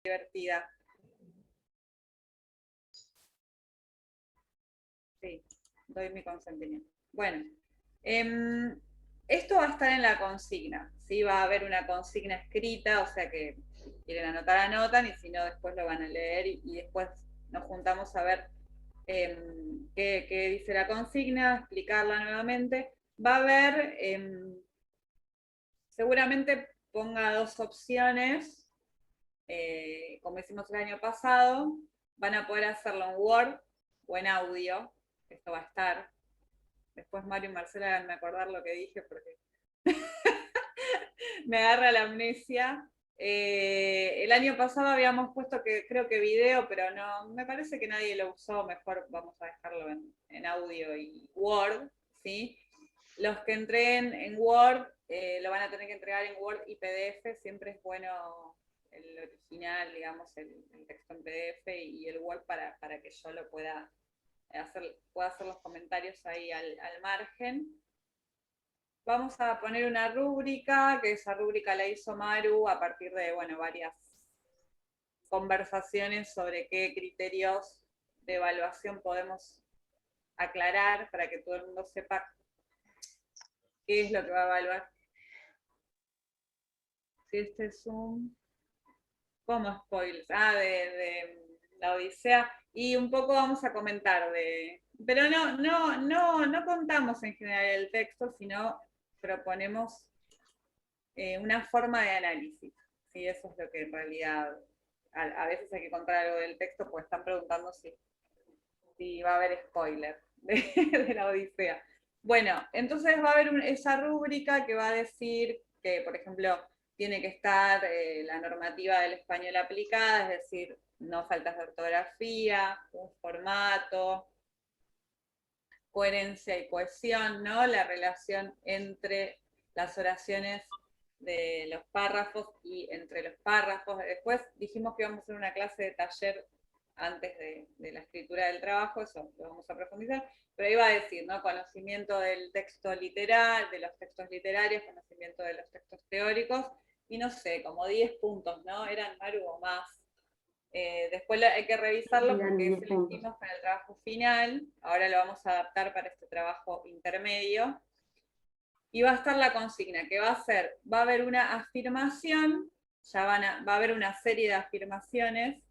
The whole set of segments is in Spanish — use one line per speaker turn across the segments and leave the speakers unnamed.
divertida. Sí, doy mi consentimiento. Bueno, esto va a estar en la consigna, ¿sí? Va a haber una consigna escrita, o sea que si quieren anotar, anotan, y si no, después lo van a leer y después nos juntamos a ver qué dice la consigna, explicarla nuevamente. Va a haber, seguramente ponga dos opciones, como hicimos el año pasado, van a poder hacerlo en Word o en audio, esto va a estar. Después Mario y Marcela háganme acordar lo que dije porque me agarra la amnesia. El año pasado habíamos puesto que creo que video, pero no, me parece que nadie lo usó, mejor vamos a dejarlo en audio y Word, ¿sí? Los que entreguen en Word lo van a tener que entregar en Word y PDF, siempre es bueno el original, digamos, el texto en PDF y el Word para que yo lo pueda hacer los comentarios ahí al margen. Vamos a poner una rúbrica, que esa rúbrica la hizo Maru a partir de, bueno, varias conversaciones sobre qué criterios de evaluación podemos aclarar para que todo el mundo sepa qué es lo que va a evaluar. Si este es un... ¿Cómo spoilers? De la Odisea. Y un poco vamos a comentar de... Pero no contamos en general el texto, sino proponemos una forma de análisis. ¿Sí? Eso es lo que en realidad a veces hay que contar algo del texto, pues están preguntando si va a haber spoiler de la Odisea. Bueno, entonces va a haber esa rúbrica que va a decir que, por ejemplo, tiene que estar la normativa del español aplicada, es decir, no faltas de ortografía, un formato, coherencia y cohesión, ¿no? La relación entre las oraciones de los párrafos y entre los párrafos. Después dijimos que íbamos a hacer una clase de taller antes de la escritura del trabajo, eso lo vamos a profundizar, pero iba a decir, ¿no? Conocimiento del texto literal, de los textos literarios, conocimiento de los textos teóricos, y no sé, como 10 puntos, ¿no? Eran Maru o más. Después hay que revisarlo porque ese lo hicimos para el trabajo final, ahora lo vamos a adaptar para este trabajo intermedio. Y va a estar la consigna, que va a ser, va a haber una afirmación, va a haber una serie de afirmaciones,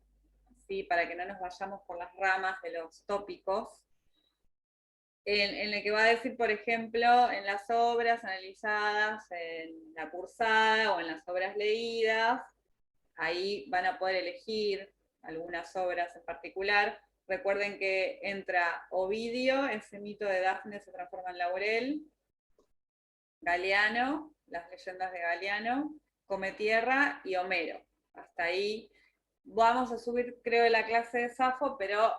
¿sí? Para que no nos vayamos por las ramas de los tópicos, en el que va a decir, por ejemplo, en las obras analizadas, en la cursada o en las obras leídas, ahí van a poder elegir algunas obras en particular. Recuerden que entra Ovidio, ese mito de Dafne se transforma en laurel, Galeano, las leyendas de Galeano, Cometierra y Homero. Hasta ahí vamos a subir, creo, la clase de Safo, pero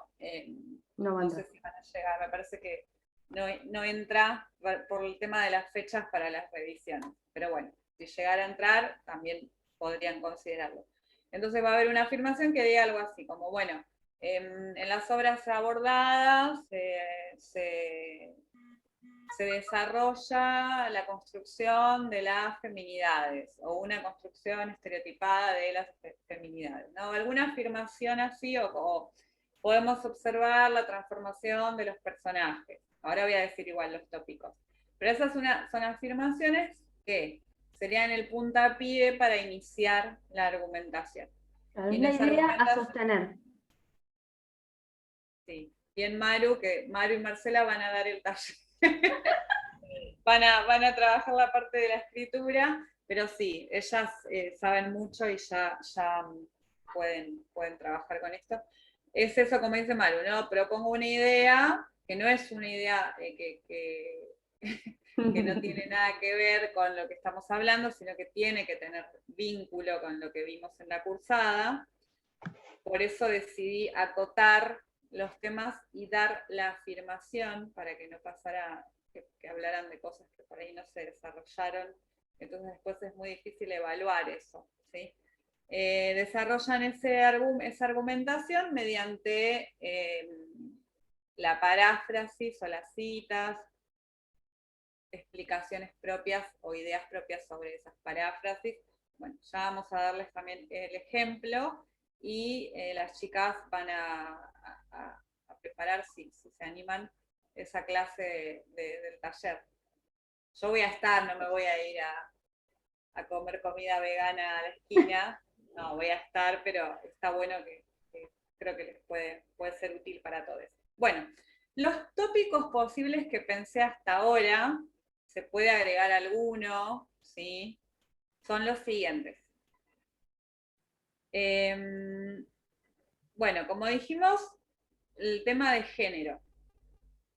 no sé si van a llegar. Me parece que no entra por el tema de las fechas para las revisiones. Pero bueno, si llegara a entrar, también podrían considerarlo. Entonces va a haber una afirmación que diga algo así, como, bueno, en las obras abordadas se desarrolla la construcción de las feminidades o una construcción estereotipada de las feminidades, ¿no? Alguna afirmación así o podemos observar la transformación de los personajes. Ahora voy a decir igual los tópicos. Pero esas son afirmaciones que serían el puntapié para iniciar la argumentación.
Claro, es la idea a sostener.
Sí. Y en Maru, que Maru y Marcela van a dar el taller. van a trabajar la parte de la escritura, pero sí, ellas saben mucho y ya pueden trabajar con esto. Es eso, como dice Maru, ¿no? Propongo una idea que no es una idea que no tiene nada que ver con lo que estamos hablando, sino que tiene que tener vínculo con lo que vimos en la cursada. Por eso decidí acotar los temas y dar la afirmación para que no pasara que hablaran de cosas que por ahí no se desarrollaron. Entonces después es muy difícil evaluar eso, ¿sí? Desarrollan esa argumentación mediante la paráfrasis o las citas, explicaciones propias o ideas propias sobre esas paráfrasis. Bueno, ya vamos a darles también el ejemplo y las chicas van a preparar, si se animan, esa clase del taller. Yo voy a estar, no me voy a ir a comer comida vegana a la esquina, no, voy a estar, pero está bueno que creo que les puede ser útil para todos. Bueno, los tópicos posibles que pensé hasta ahora, se puede agregar alguno, ¿sí? Son los siguientes. Bueno, como dijimos, el tema de género,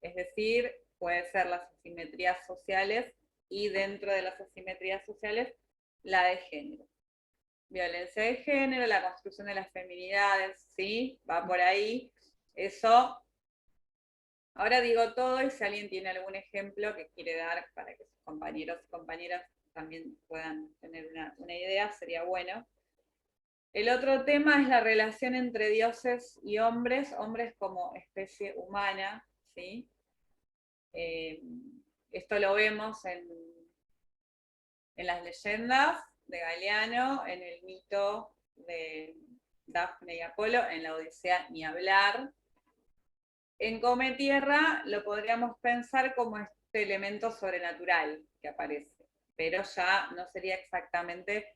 es decir, puede ser las asimetrías sociales y dentro de las asimetrías sociales, la de género. Violencia de género, la construcción de las feminidades, ¿sí? Va por ahí. Eso, ahora digo todo y si alguien tiene algún ejemplo que quiere dar para que sus compañeros y compañeras también puedan tener una idea, sería bueno. El otro tema es la relación entre dioses y hombres como especie humana, ¿sí? Esto lo vemos en las leyendas de Galeano, en el mito de Dafne y Apolo, en la Odisea ni hablar. En Come Tierra lo podríamos pensar como este elemento sobrenatural que aparece, pero ya no sería exactamente,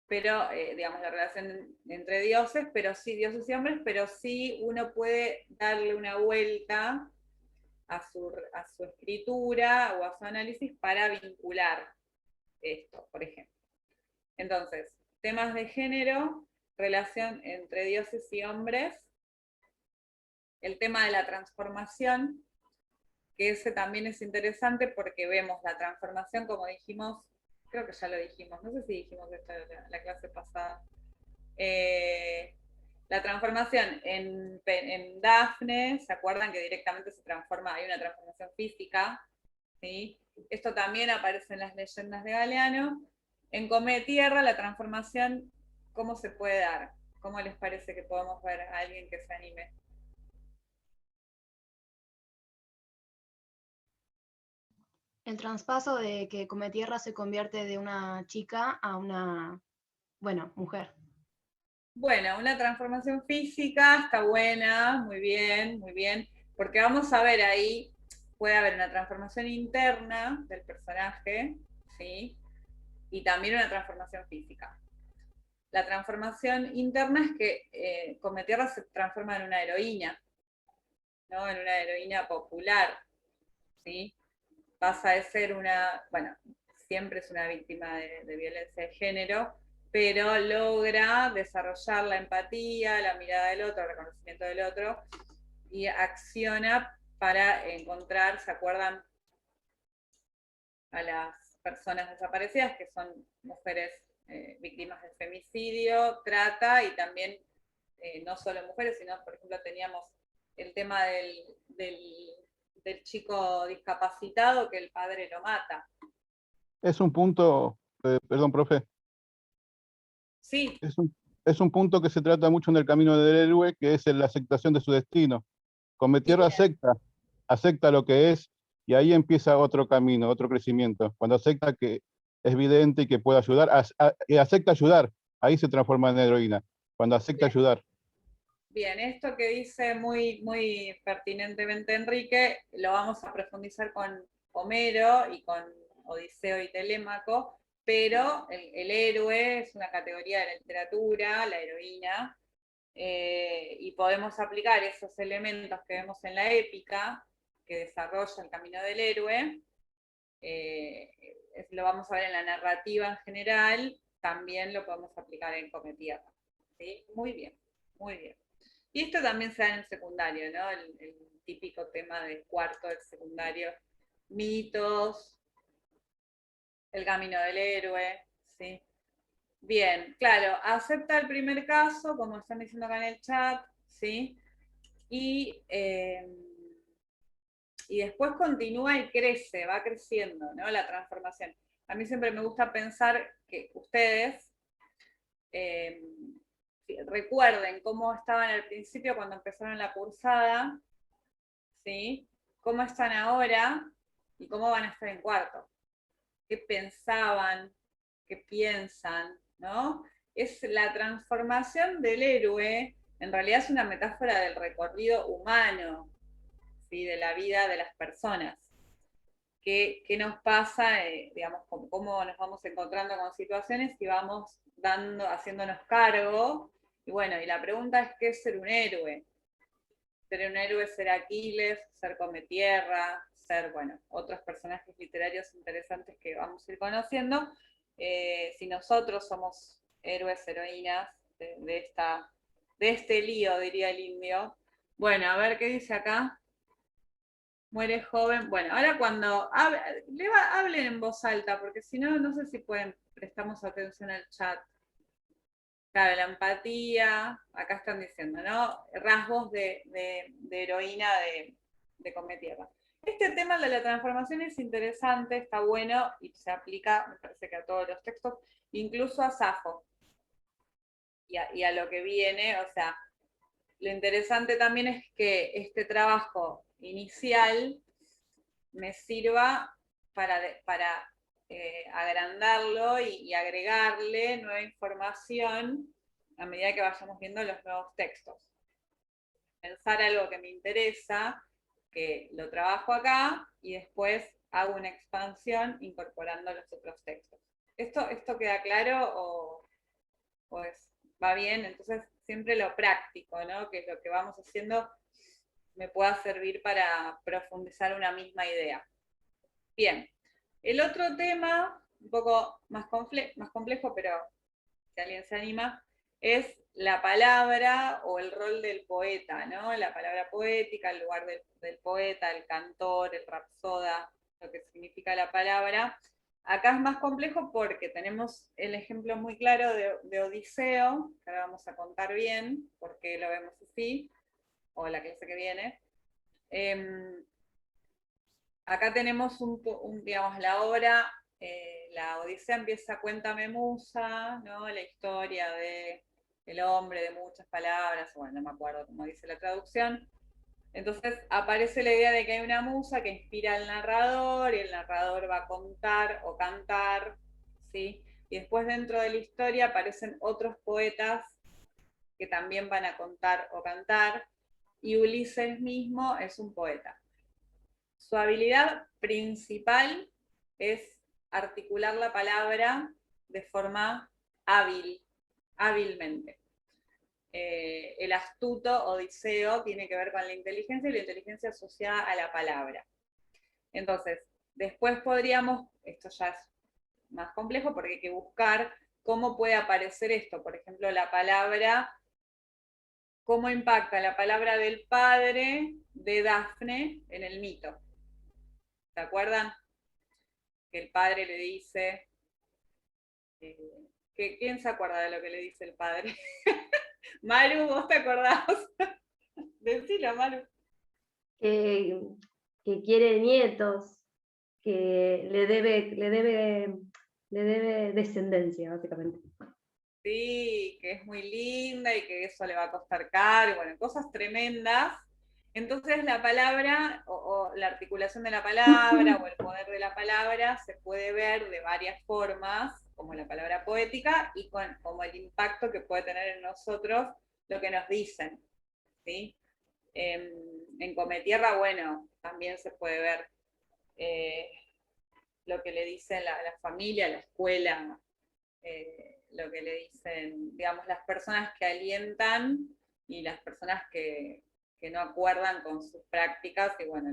pero digamos la relación entre dioses, pero sí dioses y hombres, pero sí uno puede darle una vuelta a su escritura o a su análisis para vincular esto, por ejemplo. Entonces, temas de género, relación entre dioses y hombres, el tema de la transformación, que ese también es interesante porque vemos la transformación, como dijimos, creo que ya lo dijimos, no sé si dijimos esto en la clase pasada, la transformación en Dafne, ¿se acuerdan que directamente se transforma, hay una transformación física? ¿Sí? Esto también aparece en las leyendas de Galeano. En Come Tierra, la transformación, ¿cómo se puede dar? ¿Cómo les parece que podemos ver a alguien que se anime?
El traspaso de que Come Tierra se convierte de una chica a una, bueno, mujer.
Bueno, una transformación física está buena, muy bien, porque vamos a ver ahí, puede haber una transformación interna del personaje, ¿sí? Y también una transformación física. La transformación interna es que Come Tierra se transforma en una heroína, ¿no? En una heroína popular, ¿sí? Pasa de ser bueno, siempre es una víctima de violencia de género, pero logra desarrollar la empatía, la mirada del otro, el reconocimiento del otro, y acciona para encontrar, ¿se acuerdan? A las personas desaparecidas, que son mujeres víctimas de femicidio, trata, y también no solo mujeres, sino, por ejemplo, teníamos el tema del chico discapacitado que el padre lo mata.
Es un punto, perdón, profe,
Sí,
es un punto que se trata mucho en el camino del héroe, que es la aceptación de su destino. Come Tierra
bien,
acepta lo que es, y ahí empieza otro camino, otro crecimiento. Cuando acepta que es evidente y que puede ayudar, y acepta ayudar, ahí se transforma en heroína, cuando acepta
bien.
ayudar.
Bien, esto que dice muy pertinentemente Enrique, lo vamos a profundizar con Homero y con Odiseo y Telémaco, pero el héroe es una categoría de la literatura, la heroína, y podemos aplicar esos elementos que vemos en la épica, que desarrolla el camino del héroe, eh, lo vamos a ver en la narrativa en general, también lo podemos aplicar en Come Tierra. ¿Sí? Muy bien, muy bien. Y esto también se da en el secundario, ¿no? El típico tema de cuarto del secundario, mitos, el camino del héroe, ¿sí? Bien, claro, acepta el primer caso, como están diciendo acá en el chat, ¿sí? Y después continúa y crece, va creciendo, ¿no? La transformación. A mí siempre me gusta pensar que ustedes eh, recuerden cómo estaban al principio cuando empezaron la cursada, ¿sí? Cómo están ahora y cómo van a estar en cuarto. ¿Qué pensaban? ¿Qué piensan? ¿No? es la transformación del héroe, en realidad es una metáfora del recorrido humano, ¿sí? De la vida de las personas. ¿Qué nos pasa, digamos, cómo nos vamos encontrando con situaciones y vamos haciéndonos cargo? Y bueno, y la pregunta es, ¿qué es ser un héroe? Ser un héroe, ser Aquiles, ser Cometierra, ser, bueno, otros personajes literarios interesantes que vamos a ir conociendo. Si nosotros somos héroes, heroínas de este lío, diría el indio. Bueno, a ver qué dice acá. Muere joven. Bueno, ahora cuando hablen en voz alta, porque si no, no sé si prestamos atención al chat. Claro, la empatía, acá están diciendo, ¿no? Rasgos de heroína de Cometierra. Este tema de la transformación es interesante, está bueno y se aplica, me parece que a todos los textos, incluso a Safo y a lo que viene. O sea, lo interesante también es que este trabajo inicial me sirva para agrandarlo y agregarle nueva información a medida que vayamos viendo los nuevos textos. Pensar algo que me interesa, que lo trabajo acá y después hago una expansión incorporando los otros textos. ¿Esto queda claro o va bien? Entonces siempre lo práctico, ¿no? Que es lo que vamos haciendo me pueda servir para profundizar una misma idea. Bien, el otro tema, un poco más complejo, pero si alguien se anima, es la palabra o el rol del poeta, ¿no? La palabra poética, el lugar del poeta, el cantor, el rapsoda, lo que significa la palabra. Acá es más complejo porque tenemos el ejemplo muy claro de Odiseo, que ahora vamos a contar bien por qué lo vemos así, o la clase que viene. Acá tenemos digamos, la obra, la Odisea empieza Cuéntame Musa, ¿no? La historia del hombre de muchas palabras, bueno, no me acuerdo cómo dice la traducción. Entonces aparece la idea de que hay una musa que inspira al narrador y el narrador va a contar o cantar, ¿sí? Y después dentro de la historia aparecen otros poetas que también van a contar o cantar, y Ulises mismo es un poeta. Su habilidad principal es articular la palabra de forma hábilmente. El astuto Odiseo tiene que ver con la inteligencia y la inteligencia asociada a la palabra. Entonces, después podríamos, esto ya es más complejo porque hay que buscar cómo puede aparecer esto. Por ejemplo, la palabra, cómo impacta la palabra del padre de Dafne en el mito. ¿Se acuerdan? Que el padre le dice, ¿quién se acuerda de lo que le dice el padre? Maru, ¿vos te acordás? Decilo, Maru.
Que quiere nietos, que le debe descendencia, básicamente.
Sí, que es muy linda y que eso le va a costar caro, y bueno, cosas tremendas. Entonces la palabra o la articulación de la palabra o el poder de la palabra se puede ver de varias formas, como la palabra poética y como el impacto que puede tener en nosotros lo que nos dicen, ¿sí? En Cometierra, bueno, también se puede ver lo que le dice la familia, la escuela, lo que le dicen, digamos, las personas que alientan y las personas que no acuerdan con sus prácticas y bueno,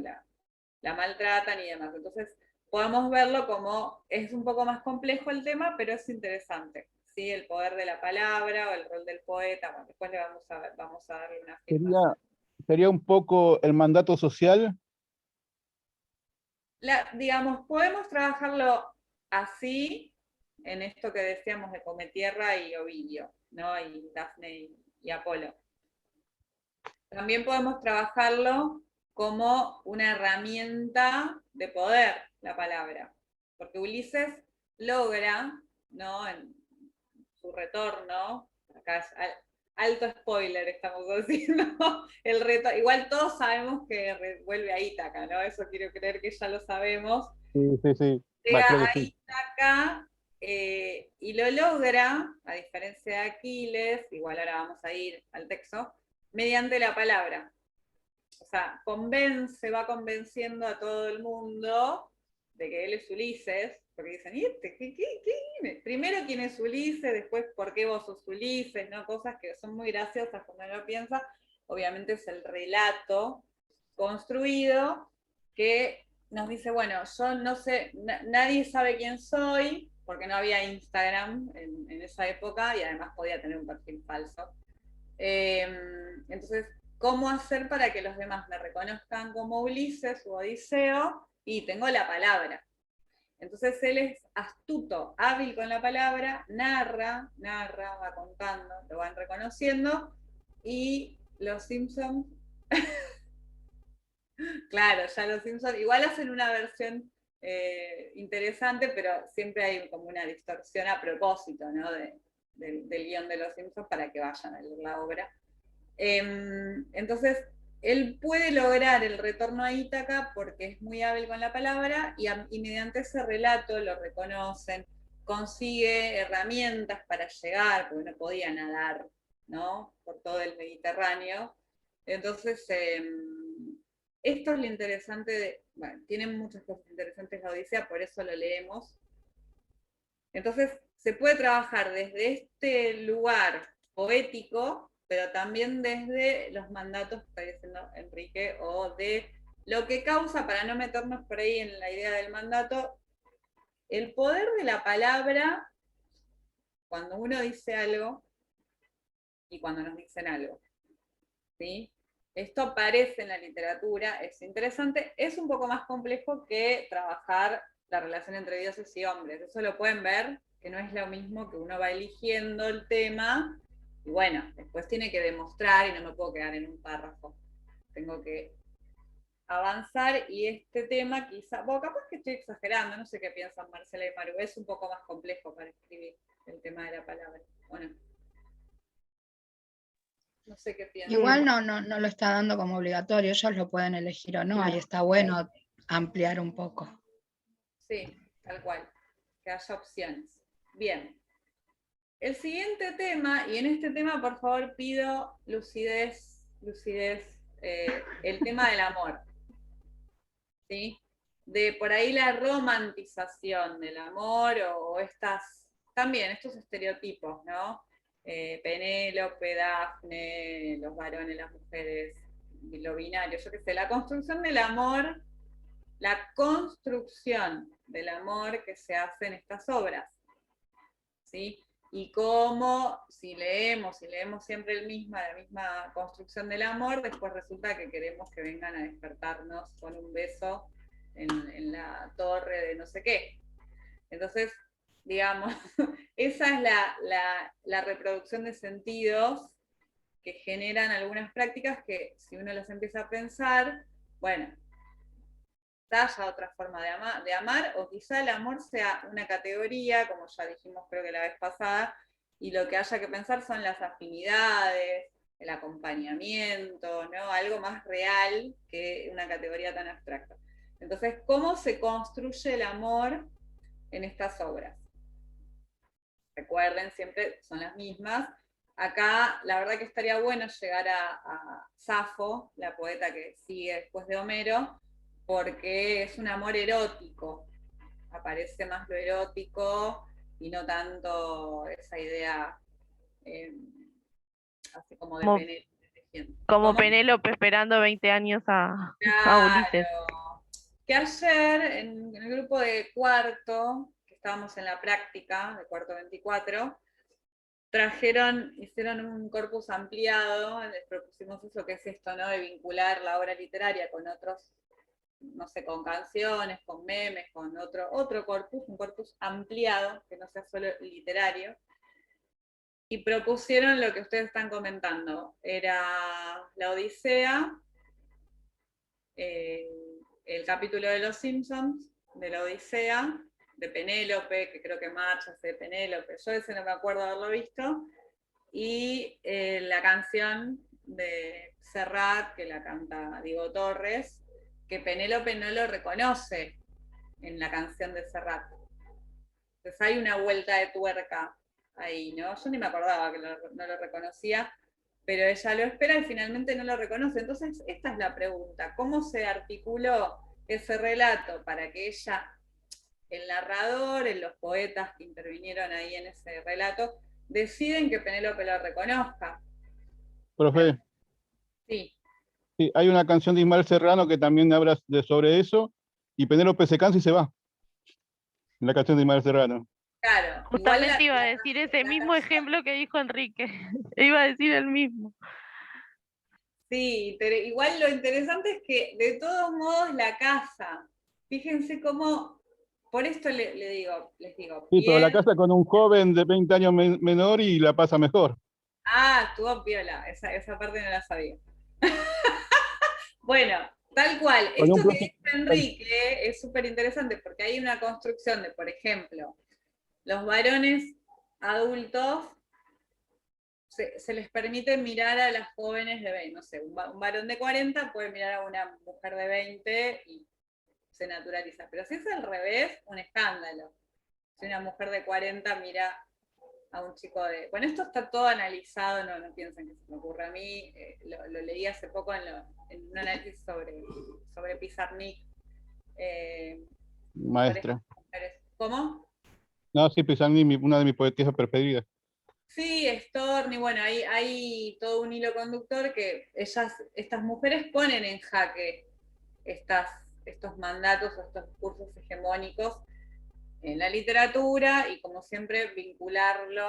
la maltratan y demás. Entonces, podemos verlo como es un poco más complejo el tema, pero es interesante. ¿Sí? El poder de la palabra o el rol del poeta. Bueno, después le vamos a darle una firma.
Sería un poco el mandato social.
Digamos, podemos trabajarlo así, en esto que decíamos de Cometierra y Ovidio, ¿no? Y Dafne y Apolo. También podemos trabajarlo como una herramienta de poder, la palabra. Porque Ulises logra, ¿no? En su retorno, acá es alto spoiler estamos haciendo, el reto, igual todos sabemos que vuelve a Ítaca, ¿no? Eso quiero creer que ya lo sabemos.
Sí.
Llega
Creo que
a
sí.
Ítaca y lo logra, a diferencia de Aquiles, igual ahora vamos a ir al texto, mediante la palabra. O sea, va convenciendo a todo el mundo de que él es Ulises, porque dicen, ¿y este? ¿Qué? Primero quién es Ulises, después por qué vos sos Ulises, ¿no? Cosas que son muy graciosas cuando uno piensa. Obviamente es el relato construido que nos dice, bueno, yo no sé, nadie sabe quién soy, porque no había Instagram en esa época y además podía tener un perfil falso. Entonces, ¿cómo hacer para que los demás me reconozcan como Ulises o Odiseo? Y tengo la palabra. Entonces él es astuto, hábil con la palabra, narra, va contando, lo van reconociendo, y los Simpsons, claro, ya los Simpsons, igual hacen una versión interesante, pero siempre hay como una distorsión a propósito, ¿no? Del guión de los Simpsons para que vayan a leer la obra. Entonces, él puede lograr el retorno a Ítaca porque es muy hábil con la palabra y mediante ese relato lo reconocen, consigue herramientas para llegar, porque no podía nadar, ¿no? Por todo el Mediterráneo. Entonces, esto es lo interesante bueno, tienen muchas cosas interesantes la Odisea, por eso lo leemos. Entonces, se puede trabajar desde este lugar poético, pero también desde los mandatos que está diciendo Enrique, o de lo que causa, para no meternos por ahí en la idea del mandato, el poder de la palabra cuando uno dice algo y cuando nos dicen algo. ¿Sí? Esto aparece en la literatura, es interesante, es un poco más complejo que trabajar la relación entre dioses y hombres. Eso lo pueden ver, que no es lo mismo, que uno va eligiendo el tema y bueno, después tiene que demostrar y no me puedo quedar en un párrafo. Tengo que avanzar y este tema quizá, bueno, capaz que estoy exagerando, no sé qué piensan Marcela y Maru, es un poco más complejo para escribir el tema de la palabra. Bueno, no sé qué piensan.
Igual no lo está dando como obligatorio, ellos lo pueden elegir o no,
Claro.
y está bueno ampliar un poco.
Sí, tal cual, que haya opciones. Bien. El siguiente tema, y en este tema por favor pido lucidez, el tema del amor. ¿Sí? De por ahí la romantización del amor o también estos estereotipos, ¿no? Penélope, Dafne, los varones, las mujeres, lo binario, yo qué sé, la construcción del amor, la construcción del amor que se hace en estas obras, ¿sí? Y cómo, si leemos siempre la misma construcción del amor, después resulta que queremos que vengan a despertarnos con un beso en la torre de no sé qué. Entonces, digamos, esa es la reproducción de sentidos que generan algunas prácticas que si uno las empieza a pensar, bueno, haya otra forma de amar, o quizá el amor sea una categoría, como ya dijimos creo que la vez pasada, y lo que haya que pensar son las afinidades, el acompañamiento, ¿no? Algo más real que una categoría tan abstracta. Entonces, ¿cómo se construye el amor en estas obras? Recuerden, siempre son las mismas. Acá, la verdad que estaría bueno llegar a Safo, la poeta que sigue después de Homero, porque es un amor erótico, aparece más lo erótico y no tanto esa idea así como de Penélope.
Como Penélope esperando 20 años a Ulises.
Claro. Que ayer en el grupo de cuarto, que estábamos en la práctica, de cuarto 24, hicieron un corpus ampliado, les propusimos eso, que es esto, ¿no? De vincular la obra literaria con otros, no sé, con canciones, con memes, con otro corpus, un corpus ampliado, que no sea solo literario. Y propusieron lo que ustedes están comentando. Era la Odisea, el capítulo de Los Simpsons, de la Odisea, de Penélope, que creo que March hace de Penélope, yo ese no me acuerdo haberlo visto, y la canción de Serrat, que la canta Diego Torres, que Penélope no lo reconoce en la canción de Serrat. Entonces hay una vuelta de tuerca ahí, ¿no? Yo ni me acordaba que no lo reconocía, pero ella lo espera y finalmente no lo reconoce. Entonces, esta es la pregunta, ¿cómo se articuló ese relato para que ella, el narrador, los poetas que intervinieron ahí en ese relato, deciden que Penélope lo reconozca?
Profe,
Sí.
sí, hay una canción de Ismael Serrano que también habla sobre eso, y Penélope se cansa y se va, en la canción de Ismael Serrano.
Claro, igual
Justamente iba a decir ese mismo ejemplo que dijo Enrique. Iba a decir el mismo.
sí, pero igual lo interesante es que de todos modos la casa, fíjense cómo, por esto les digo,
Sí, pero la
bien,
casa con un joven de 20 años menor y la pasa mejor.
estuvo piola, esa parte no la sabía. Bueno, tal cual,
Con un
esto que
profe-
dice Enrique es súper interesante porque hay una construcción de, por ejemplo, los varones adultos se les permite mirar a las jóvenes de 20, no sé, un varón de 40 puede mirar a una mujer de 20 y se naturaliza. Pero si es al revés, un escándalo. Si una mujer de 40 mira a un chico de... Bueno, esto está todo analizado, no piensen que se me ocurre a mí, lo leí hace poco en un análisis sobre Pizarnik, sobre
Maestra.
estas mujeres. ¿Cómo?
No, sí, Pisani, una de mis poetisas preferidas.
Sí, Storni, bueno, hay todo un hilo conductor que estas mujeres ponen en jaque estos mandatos o estos discursos hegemónicos en la literatura y como siempre vincularlo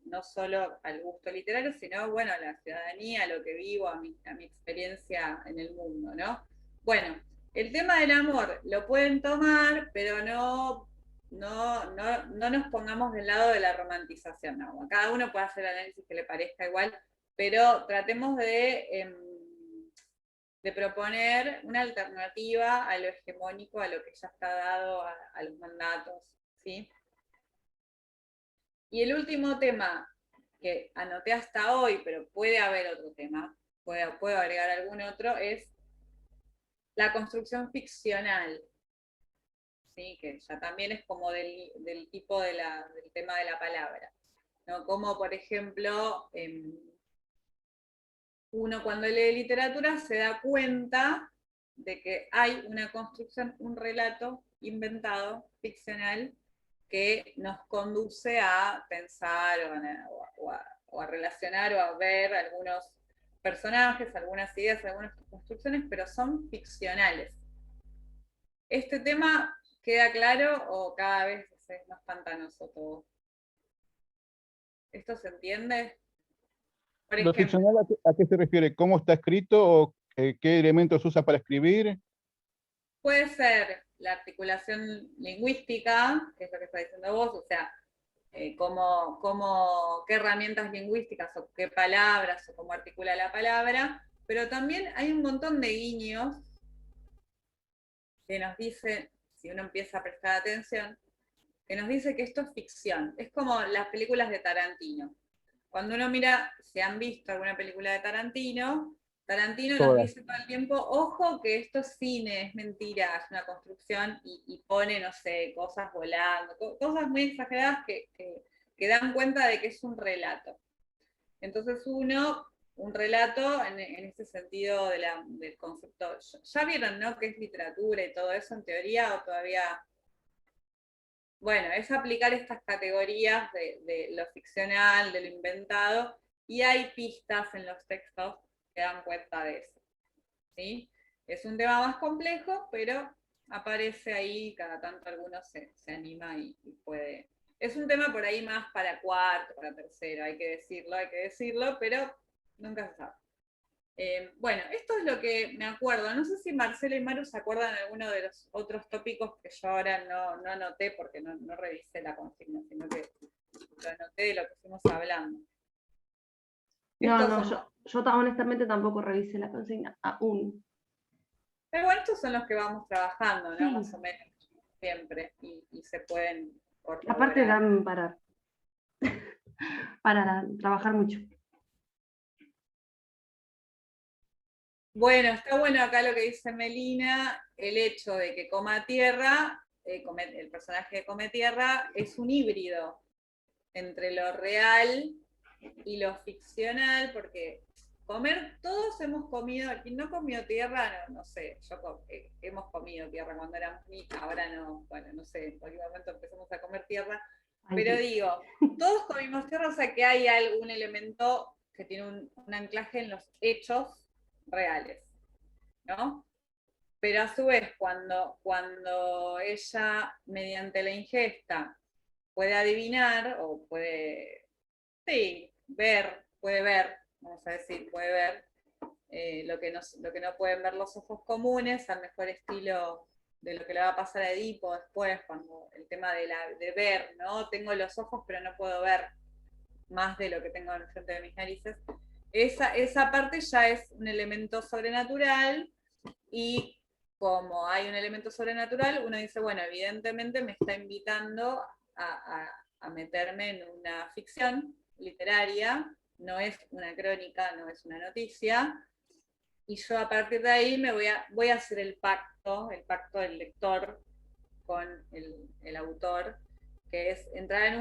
no solo al gusto literario, sino bueno, a la ciudadanía, a lo que vivo, a mi experiencia en el mundo, ¿no? Bueno, el tema del amor lo pueden tomar, pero no nos pongamos del lado de la romantización, no. Cada uno puede hacer el análisis que le parezca igual, pero tratemos de proponer una alternativa a lo hegemónico, a lo que ya está dado, a los mandatos, ¿sí? Y el último tema que anoté hasta hoy, pero puede haber otro tema, puedo agregar algún otro, es la construcción ficcional, ¿sí? Que ya también es como del tipo del tema de la palabra, ¿no? Como por ejemplo, uno cuando lee literatura se da cuenta de que hay una construcción, un relato inventado, ficcional, que nos conduce a pensar o a relacionar o a ver algunos personajes, algunas ideas, algunas construcciones, pero son ficcionales. ¿Este tema queda claro o cada vez es más pantanoso todo? ¿Esto se entiende? Por
¿Lo
ejemplo,
ficcional a qué se refiere? ¿Cómo está escrito o qué elementos usa para escribir?
puede ser la articulación lingüística, que es lo que está diciendo vos, o sea, qué herramientas lingüísticas o qué palabras o cómo articula la palabra, pero también hay un montón de guiños que nos dicen, si uno empieza a prestar atención, que nos dice que esto es ficción. Es como las películas de Tarantino. Cuando uno mira, si han visto alguna película de Tarantino, Tarantino nos
Todas.
dice todo el tiempo, ojo que esto es cine, es mentira, es una construcción y pone, no sé, cosas volando, cosas muy exageradas que dan cuenta de que es un relato. Entonces un relato en ese sentido del concepto, ya vieron, ¿no? ¿Qué es literatura y todo eso en teoría o todavía? Bueno, es aplicar estas categorías de lo ficcional, de lo inventado, y hay pistas en los textos que dan cuenta de eso. ¿Sí? Es un tema más complejo, pero aparece ahí, cada tanto alguno se anima y puede. Es un tema por ahí más para cuarto, para tercero, hay que decirlo, pero nunca se sabe. Bueno, esto es lo que me acuerdo. No sé si Marcelo y Maru se acuerdan de alguno de los otros tópicos que yo ahora no anoté porque no revisé la consigna, sino que lo anoté de lo que fuimos hablando.
No, yo honestamente tampoco revisé la consigna aún.
Pero bueno, estos son los que vamos trabajando, ¿no?
Sí.
Más o menos siempre, y se pueden
Aparte
corroborar.
dan para trabajar mucho.
Bueno, está bueno acá lo que dice Melina, el hecho de que coma tierra el personaje de Come Tierra es un híbrido entre lo real y lo ficcional, porque todos hemos comido, quien no comió tierra, no sé, hemos comido tierra cuando éramos niños, ahora no, bueno, no sé, en cualquier momento empezamos a comer tierra, pero digo, todos comimos tierra, o sea que hay algún elemento que tiene un anclaje en los hechos reales, ¿no? Pero a su vez, cuando ella, mediante la ingesta, puede adivinar o puede, sí, puede ver, vamos a decir, puede ver lo que no pueden ver los ojos comunes, al mejor estilo de lo que le va a pasar a Edipo después, cuando el tema de ver, ¿no? Tengo los ojos, pero no puedo ver más de lo que tengo en frente de mis narices. Esa parte ya es un elemento sobrenatural, y como hay un elemento sobrenatural, uno dice, bueno, evidentemente me está invitando a meterme en una ficción literaria, no es una crónica, no es una noticia, y yo a partir de ahí voy a hacer el pacto del lector con el autor, que es entrar en